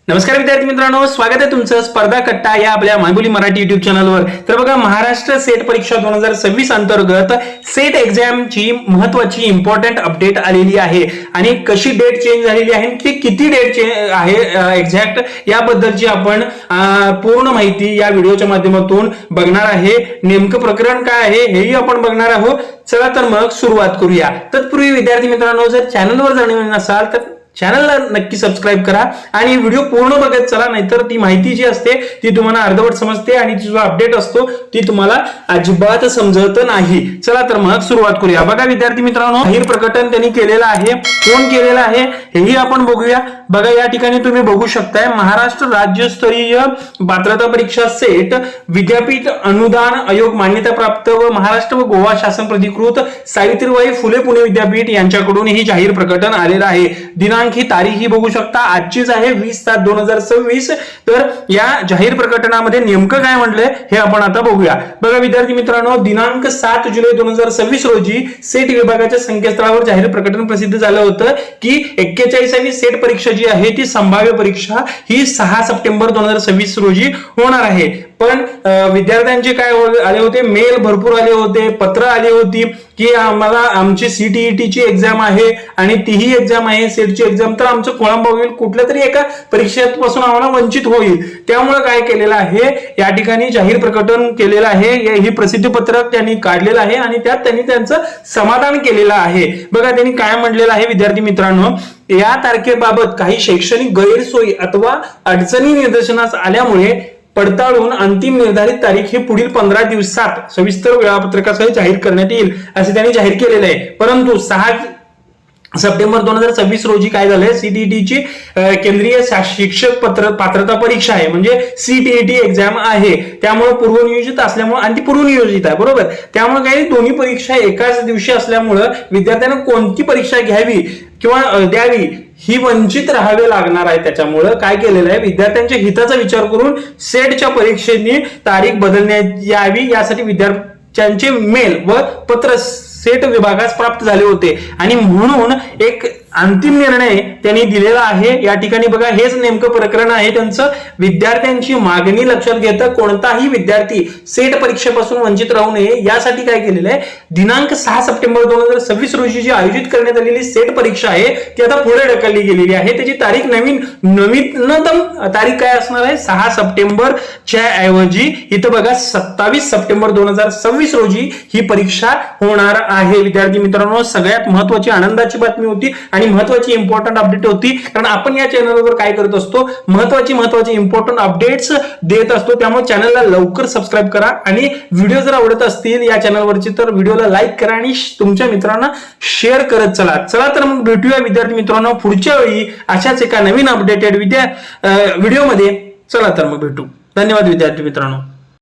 नमस्कार विद्यार्थी मित्रांनो, स्वागत आहे तुमचं स्पर्धा कट्टा या आपल्या मायबोली मराठी युट्यूब चॅनलवर। तर बघा, महाराष्ट्र सेट परीक्षा 2026 अंतर्गत सेट एक्झामची महत्त्वाची इम्पॉर्टंट अपडेट आलेली आहे आणि कशी डेट चेंज झालेली आहे, किती डेट चेंज आहे एक्झॅक्ट याबद्दलची आपण पूर्ण माहिती या व्हिडिओच्या माध्यमातून बघणार आहे। नेमकं प्रकरण काय आहे हेही आपण बघणार आहोत। चला तर मग सुरुवात करूया। तत्पूर्वी विद्यार्थी मित्रांनो, जर चॅनलवर नवीन असाल तर चॅनलला नक्की सबस्क्राइब करा आणि व्हिडिओ पूर्ण बघत चला, नाहीतर ती माहिती जी असते ती तुम्हाला अर्धवट समजते आणि जो अपडेट असतो ती तुम्हाला अजिबात समजत नाही। चला तर मग सुरुवात करूया। बघा विद्यार्थी मित्रांनो, जाहीर प्रकटन त्यांनी केलेलं आहे। कोण केलेलं आहे हेही आपण बघूया। बघा, या ठिकाणी तुम्ही बघू शकताय, महाराष्ट्र राज्यस्तरीय पात्रता परीक्षा सेट विद्यापीठ अनुदान आयोग मान्यता प्राप्त व महाराष्ट्र व गोवा शासन प्राधिकृत सावित्रीबाई फुले पुणे विद्यापीठ यांच्याकडून ही जाहीर प्रकटन आलेलं आहे। दिनांक ही तारीख ही बघू शकता, आजचीच आहे 20/7/2026। तर या जाहीर प्रकटनामध्ये नेमकं काय म्हटलंय हे आपण आता बघूया। बघा विद्यार्थी मित्रांनो, दिनांक 7 जुलै 2026 रोजी सेट विभागाच्या संकेतस्थळावर जाहीर प्रकटन प्रसिद्ध झालं होतं की 41वी सेट परीक्षा जी आहे ती संभाव्य परीक्षा ही 6 सप्टेंबर 2026 रोजी होणार आहे। पण विद्यार्थ्यांचे काय आले होते, मेल भरपूर आले होते, पत्र आली होती की आम्हाला आमची सीटीईटी ची एक्झाम आहे आणि तीही एक्झाम आहे सेटची एक्झाम, तर आमचं खोळंबा होईल, कुठल्या तरी एका परीक्षेपासून आम्हाला वंचित होईल। त्यामुळे काय केलेलं आहे, या ठिकाणी जाहीर प्रकटन केलेलं आहे। ही प्रसिद्धी पत्रक त्यांनी काढलेलं आहे आणि त्यात त्यांनी त्यांचं समाधान केलेलं आहे। बघा, त्यांनी काय म्हटलेलं आहे विद्यार्थी मित्रांनो, या तारखेबाबत काही शैक्षणिक गैरसोयी अथवा अडचणी निदर्शनास आल्यामुळे पडताळून अंतिम निर्धारित तारीख ही पुढील 15 दिवसात सविस्तर वेळापत्रकासह जाहीर करण्यात येईल असे त्यांनी जाहीर केलेले आहे। परंतु 6 सप्टेंबर 2026 रोजी काय झालंय, सीटीईटी ची केंद्रीय शिक्षक पात्रता परीक्षा आहे, म्हणजे सीटीईटी एक्झाम आहे। त्यामुळे पूर्वनियोजित असल्यामुळे आणि ती पूर्वनियोजित आहे, बरोबर। त्यामुळे काही दोन्ही परीक्षा एकाच दिवशी असल्यामुळे विद्यार्थ्यांना कोणती परीक्षा घ्यावी किंवा द्यावी ही वंचित राहावे लागणार आहे। त्याच्यामुळे काय केलेलं आहे, विद्यार्थ्यांच्या हिताचा विचार करून सेटच्या परीक्षेची तारीख बदलण्यात यावी यासाठी विद्यार्थ्यांचे मेल व पत्र सेट विभागास प्राप्त झाले होते आणि म्हणून एक अंतिम निर्णय त्यांनी दिलेला आहे। या ठिकाणी बघा, हेच नेमकं प्रकरण आहे त्यांचं। विद्यार्थ्यांची मागणी लक्षात घेता कोणताही विद्यार्थी सेट परीक्षेपासून वंचित राहू नये यासाठी काय केलेलं आहे, दिनांक 6 सप्टेंबर 2026 रोजी जी आयोजित करण्यात आलेली सेट परीक्षा आहे ती आता पुढे ढकलली गेलेली आहे। त्याची तारीख नवीनतम तारीख काय असणार आहे, 6 सप्टेंबरच्या ऐवजी इथं बघा 27 सप्टेंबर 2026 रोजी ही परीक्षा होणार आहे। विद्यार्थी मित्रांनो, सगळ्यात महत्वाची आनंदाची बातमी होती आणि महत्वाची इम्पॉर्टंट अपडेट होती, कारण आपण या चॅनलवर काय करत असतो, महत्वाची इम्पॉर्टंट अपडेट्स देत असतो। त्यामुळे चॅनलला लवकर सबस्क्राइब करा आणि व्हिडिओ जर आवडत असतील या चॅनलवरचे तर व्हिडिओला लाईक करा आणि तुमच्या मित्रांना शेअर करत चला। चला तर मग भेटूया विद्यार्थी मित्रांनो पुढच्या वेळी अशाच एका नवीन अपडेटेड व्हिडिओमध्ये। चला तर मग भेटू। धन्यवाद विद्यार्थी मित्रांनो।